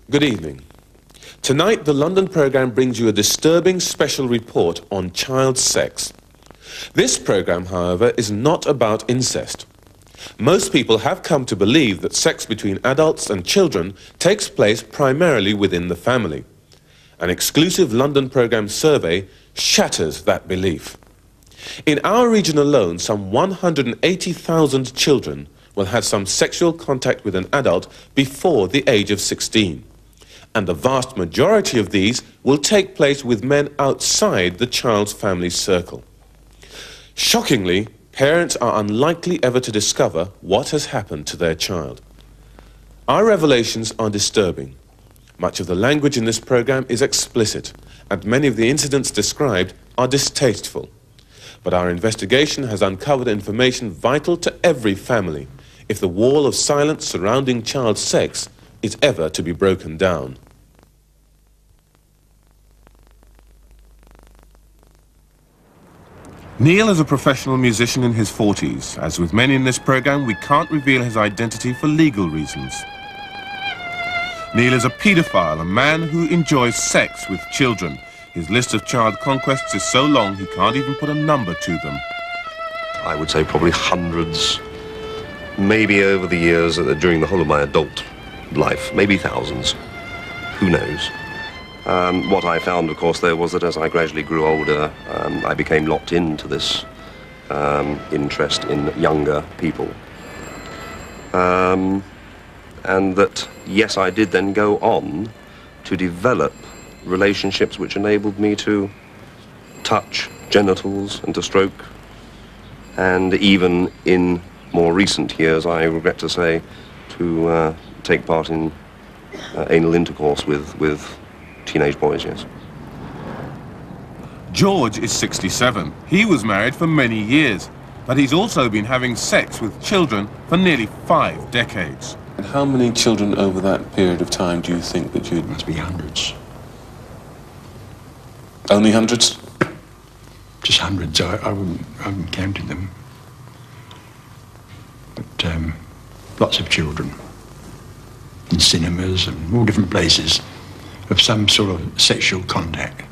Good evening. Tonight, the London programme brings you a disturbing special report on child sex. This programme, however, is not about incest. Most people have come to believe that sex between adults and children takes place primarily within the family. An exclusive London programme survey shatters that belief. In our region alone, some 180,000 children will have some sexual contact with an adult before the age of 16. And the vast majority of these will take place with men outside the child's family circle. Shockingly, parents are unlikely ever to discover what has happened to their child. Our revelations are disturbing. Much of the language in this programme is explicit, and many of the incidents described are distasteful. But our investigation has uncovered information vital to every family if the wall of silence surrounding child sex is ever to be broken down. Neil is a professional musician in his 40s. As with many in this programme, we can't reveal his identity for legal reasons. Neil is a paedophile, a man who enjoys sex with children. His list of child conquests is so long he can't even put a number to them. I would say probably hundreds, maybe over the years, during the whole of my adult life, maybe thousands. Who knows? What I found, of course, though, was that as I gradually grew older, I became locked into this interest in younger people. And that, yes, I did then go on to develop relationships which enabled me to touch genitals and to stroke. And even in more recent years, I regret to say, to take part in anal intercourse with teenage boys, yes. George is 67. He was married for many years, but he's also been having sex with children for nearly 5 decades. And how many children over that period of time do you think that you'd... Must be hundreds. Only hundreds? Just hundreds. I haven't counted them. But lots of children in cinemas and all different places of some sort of sexual contact.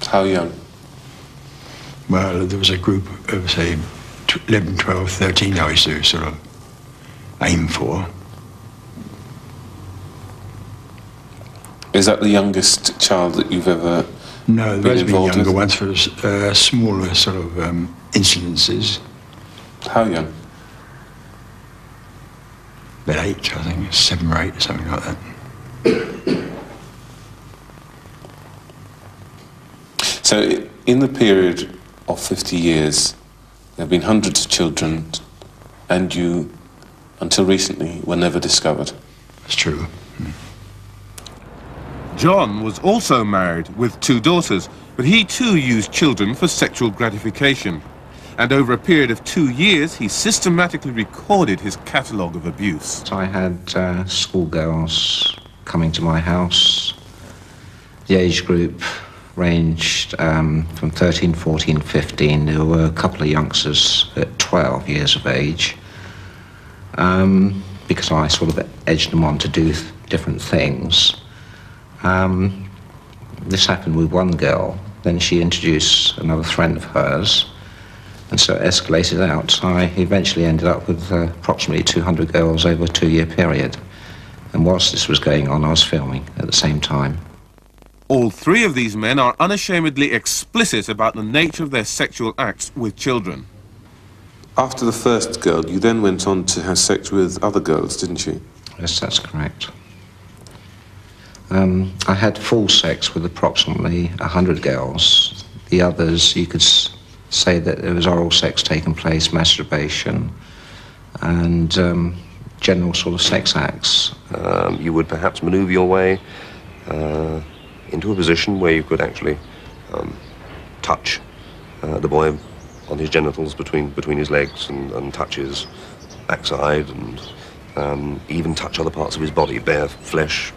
How young? Well, there was a group of, say, 11, 12, 13 I used to sort of aim for. Is that the youngest child that you've ever No, there's been involved younger with? ones for smaller sort of incidences. How young? About 8, I think, 7 or 8, something like that. So in the period of 50 years, there have been hundreds of children, and you, until recently, were never discovered. That's true. John was also married with 2 daughters, but he too used children for sexual gratification. And over a period of 2 years, he systematically recorded his catalogue of abuse. I had schoolgirls coming to my house. The age group ranged from 13, 14, 15. There were a couple of youngsters at 12 years of age, because I sort of edged them on to do different things. This happened with one girl. Then she introduced another friend of hers, and so it escalated out. I eventually ended up with approximately 200 girls over a 2-year period. And whilst this was going on, I was filming at the same time. All 3 of these men are unashamedly explicit about the nature of their sexual acts with children. After the first girl, you then went on to have sex with other girls, didn't you? Yes, that's correct. I had full sex with approximately 100 girls. The others, you could say that there was oral sex taking place, masturbation, and general sort of sex acts. You would perhaps maneuver your way into a position where you could actually touch the boy on his genitals between his legs and touch his backside and even touch other parts of his body, bare flesh.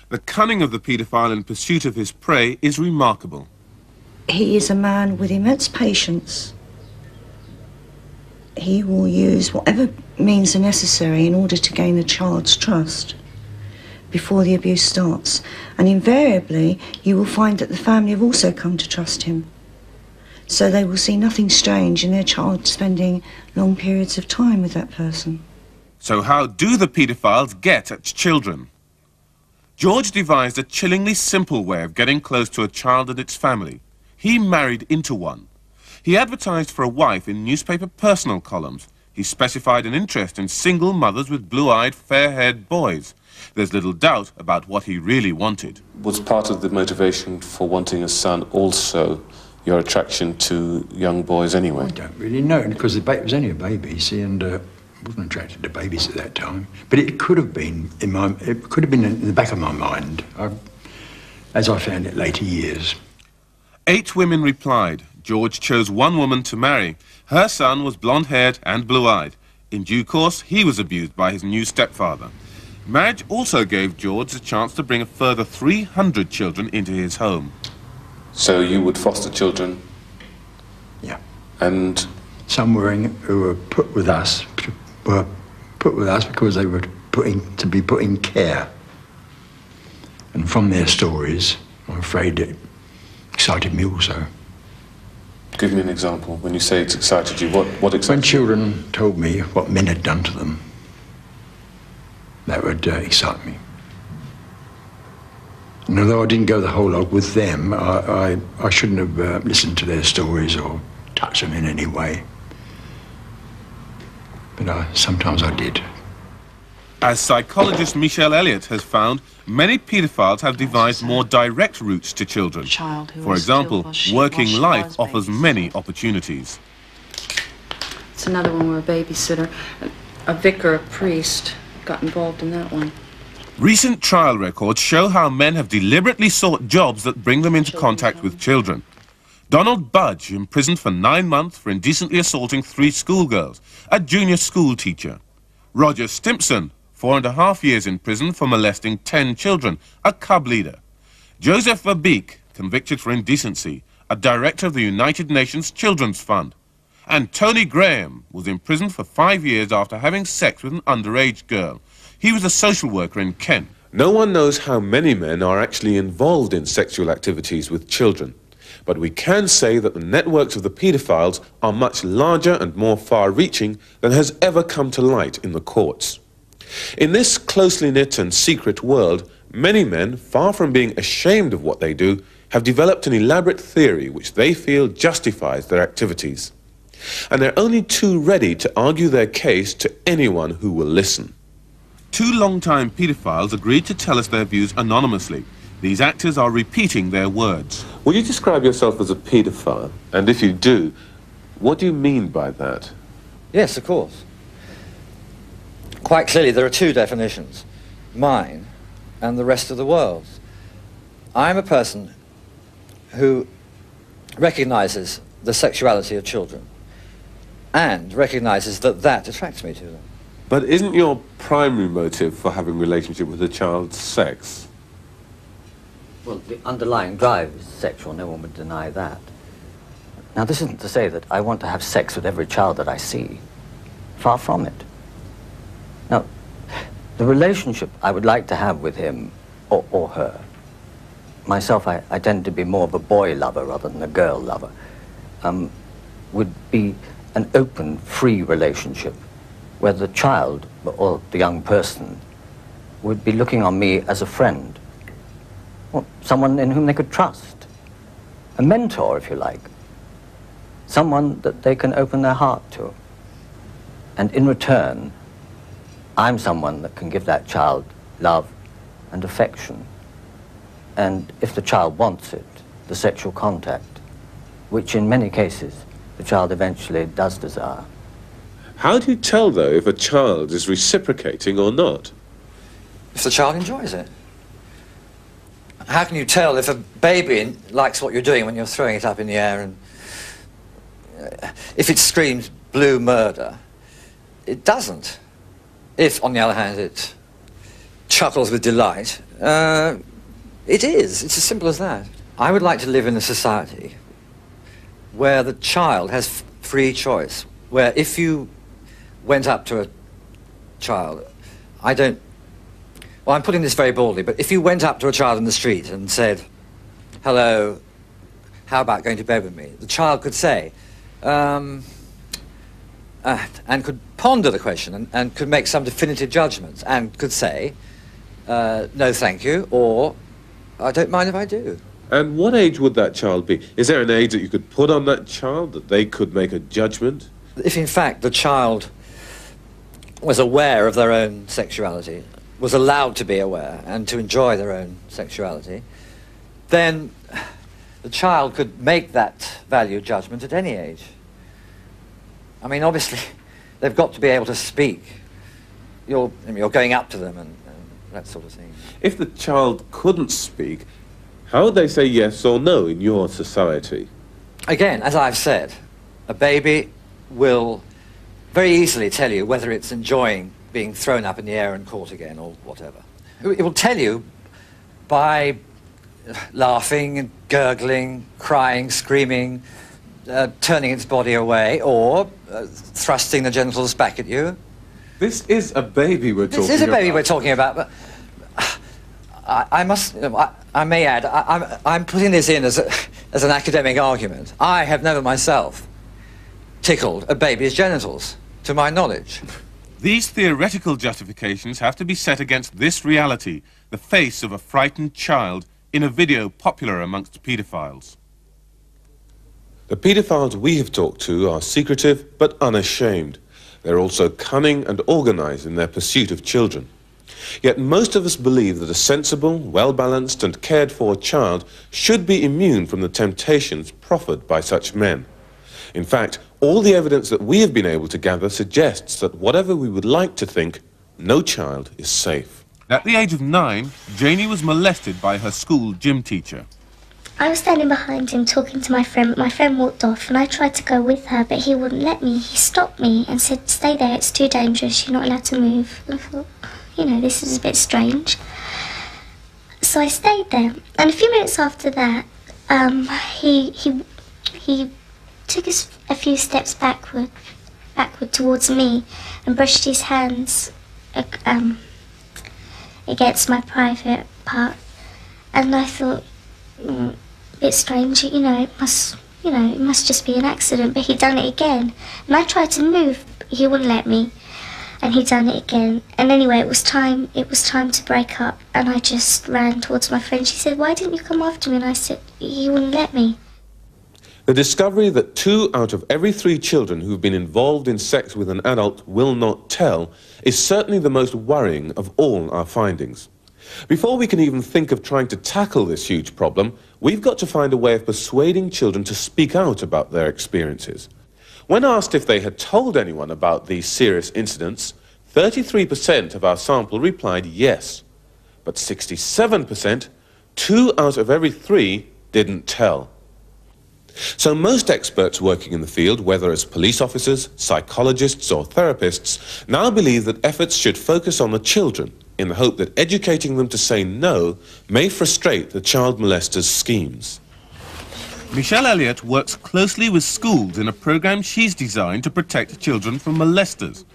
The cunning of the paedophile in pursuit of his prey is remarkable. He is a man with immense patience. he will use whatever means are necessary in order to gain the child's trust before the abuse starts. And invariably, you will find that the family have also come to trust him. So they will see nothing strange in their child spending long periods of time with that person. So how do the paedophiles get at children? George devised a chillingly simple way of getting close to a child and its family. He married into one. He advertised for a wife in newspaper personal columns. He specified an interest in single mothers with blue-eyed, fair-haired boys. There's little doubt about what he really wanted. Was part of the motivation for wanting a son also your attraction to young boys anyway? I don't really know, because it was only a baby, see, and I wasn't attracted to babies at that time. But it could have been in the back of my mind, as I found it later years. 8 women replied. George chose one woman to marry. Her son was blonde-haired and blue-eyed. In due course, he was abused by his new stepfather. Marriage also gave George the chance to bring a further 300 children into his home. So you would foster children? Yeah. And? Some who were put with us because they were put in care. And from their stories, I'm afraid it excited me also. Give me an example. When you say it's excited you, what excited you? When children told me what men had done to them, that would excite me. And although I didn't go the whole lot with them, I shouldn't have listened to their stories or touched them in any way. But sometimes I did. As psychologist Michelle Elliott has found, many paedophiles have devised more direct routes to children. For example, working life offers many opportunities. It's another one where a babysitter, a vicar, a priest, got involved in that one. Recent trial records show how men have deliberately sought jobs that bring them into contact with children. Donald Budge, imprisoned for 9 months for indecently assaulting 3 schoolgirls, a junior school teacher. Roger Stimpson, 4.5 years in prison for molesting 10 children, a cub leader. Joseph Verbeek, convicted for indecency, a director of the United Nations Children's Fund. And Tony Graham was imprisoned for 5 years after having sex with an underage girl. He was a social worker in Kent. No one knows how many men are actually involved in sexual activities with children, but we can say that the networks of the paedophiles are much larger and more far-reaching than has ever come to light in the courts. In this closely knit and secret world, many men, far from being ashamed of what they do, have developed an elaborate theory which they feel justifies their activities. And they're only too ready to argue their case to anyone who will listen. 2 long-time paedophiles agreed to tell us their views anonymously. These actors are repeating their words. Will you describe yourself as a paedophile? And if you do, what do you mean by that? Yes, of course. Quite clearly, there are 2 definitions, mine and the rest of the world's. I'm a person who recognizes the sexuality of children and recognizes that that attracts me to them. But isn't your primary motive for having a relationship with a child sex? Well, the underlying drive is sexual, no one would deny that. Now, this isn't to say that I want to have sex with every child that I see. Far from it. Now, the relationship I would like to have with him or her, myself, I tend to be more of a boy lover rather than a girl lover, would be an open, free relationship where the child or the young person would be looking on me as a friend, or someone in whom they could trust, a mentor, if you like, someone that they can open their heart to. And in return, I'm someone that can give that child love and affection. And if the child wants it, the sexual contact, which in many cases the child eventually does desire. How do you tell, though, if a child is reciprocating or not? If the child enjoys it. How can you tell if a baby likes what you're doing when you're throwing it up in the air and if it screams blue murder? It doesn't. If, on the other hand, it chuckles with delight, it is. It's as simple as that. I would like to live in a society where the child has free choice, where if you went up to a child, well, I'm putting this very boldly, but if you went up to a child in the street and said, hello, how about going to bed with me? The child could say, and could ponder the question and could make some definitive judgments and could say, no thank you, or I don't mind if I do. And what age would that child be? Is there an age that you could put on that child that they could make a judgment? If in fact the child was aware of their own sexuality, was allowed to be aware and to enjoy their own sexuality, then the child could make that value judgment at any age. I mean, obviously, they've got to be able to speak. You're going up to them and that sort of thing. If the child couldn't speak, how would they say yes or no in your society? Again, as I've said, a baby will very easily tell you whether it's enjoying being thrown up in the air and caught again or whatever. It will tell you by laughing and gurgling, crying, screaming, turning its body away, or thrusting the genitals back at you. This is a baby we're talking about. This is a baby we're talking about, but I may add, I'm putting this in as an academic argument. I have never myself tickled a baby's genitals, to my knowledge. These theoretical justifications have to be set against this reality, the face of a frightened child in a video popular amongst paedophiles. The paedophiles we have talked to are secretive but unashamed. They're also cunning and organized in their pursuit of children. Yet most of us believe that a sensible, well-balanced and cared-for child should be immune from the temptations proffered by such men. In fact, all the evidence that we have been able to gather suggests that whatever we would like to think, no child is safe. At the age of 9, Janie was molested by her school gym teacher. I was standing behind him talking to my friend, but my friend walked off and I tried to go with her, but he wouldn't let me. He stopped me and said, stay there, it's too dangerous, you're not allowed to move. I thought, you know, this is a bit strange. So I stayed there, and a few minutes after that, he took a few steps backward towards me and brushed his hands against my private part, and I thought, a bit strange, you know, it must just be an accident. But he'd done it again, and I tried to move, but he wouldn't let me, and he'd done it again. And anyway, it was time to break up, and I just ran towards my friend. She said, why didn't you come after me? And I said, he wouldn't let me. The discovery that 2 out of every 3 children who've been involved in sex with an adult will not tell is certainly the most worrying of all our findings. Before we can even think of trying to tackle this huge problem, we've got to find a way of persuading children to speak out about their experiences. When asked if they had told anyone about these serious incidents, 33% of our sample replied yes, but 67%, 2 out of every 3, didn't tell. So most experts working in the field, whether as police officers, psychologists or therapists, now believe that efforts should focus on the children in the hope that educating them to say no may frustrate the child molester's schemes. Michelle Elliott works closely with schools in a program she's designed to protect children from molesters.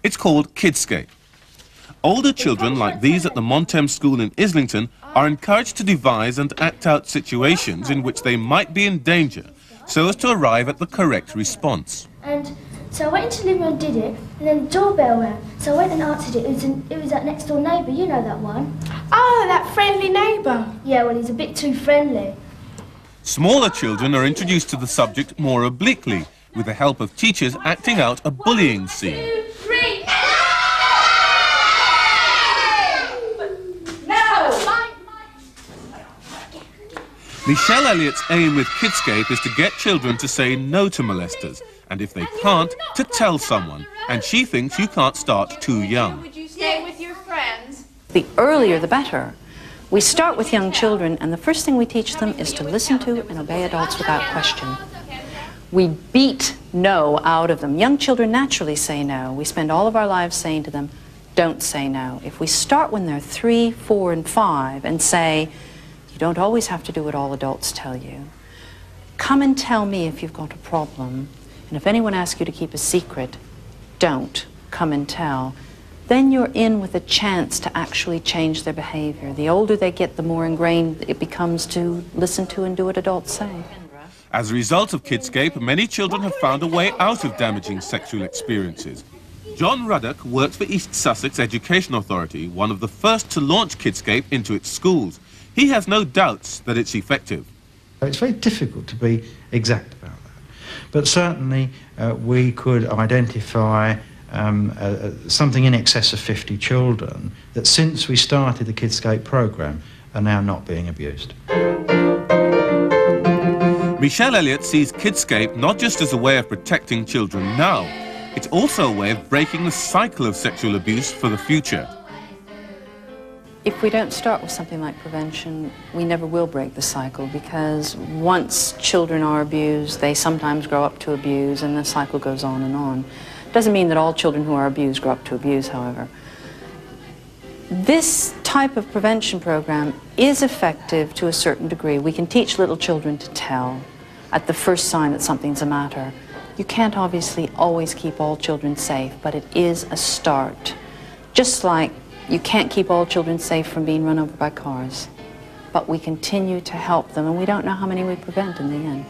It's called Kidscape. Older children like these at the Montem School in Islington are encouraged to devise and act out situations in which they might be in danger so as to arrive at the correct response. And so I went into the living room and did it, and then the doorbell rang. So I went and answered it. It was that next door neighbour, you know that one. Oh, that friendly neighbour. Yeah, well, he's a bit too friendly. Smaller children are introduced to the subject more obliquely, with the help of teachers acting out a bullying scene. 1, 2, 3. Michelle Elliott's aim with Kidscape is to get children to say no to molesters, and if they can't, to tell someone. And she thinks you can't start too young. Would you stay with your friends? The earlier the better. We start with young children, and the first thing we teach them is to listen to and obey adults without question. We beat no out of them. Young children naturally say no. We spend all of our lives saying to them, don't say no. If we start when they're 3, 4, and 5 and say, you don't always have to do what all adults tell you. Come and tell me if you've got a problem. And if anyone asks you to keep a secret, don't come and tell. Then you're in with a chance to actually change their behavior. The older they get, the more ingrained it becomes to listen to and do what adults say. As a result of Kidscape, many children have found a way out of damaging sexual experiences. John Ruddock works for East Sussex Education Authority, one of the first to launch Kidscape into its schools. He has no doubts that it's effective. It's very difficult to be exact about that, but certainly we could identify something in excess of 50 children that since we started the Kidscape programme are now not being abused. Michelle Elliott sees Kidscape not just as a way of protecting children now, it's also a way of breaking the cycle of sexual abuse for the future. If we don't start with something like prevention, we never will break the cycle, because once children are abused, they sometimes grow up to abuse, and the cycle goes on and on. Doesn't mean that all children who are abused grow up to abuse, however. This type of prevention program is effective to a certain degree. We can teach little children to tell at the first sign that something's the matter. You can't obviously always keep all children safe, but it is a start. Just like you can't keep all children safe from being run over by cars, but we continue to help them, and we don't know how many we prevent in the end.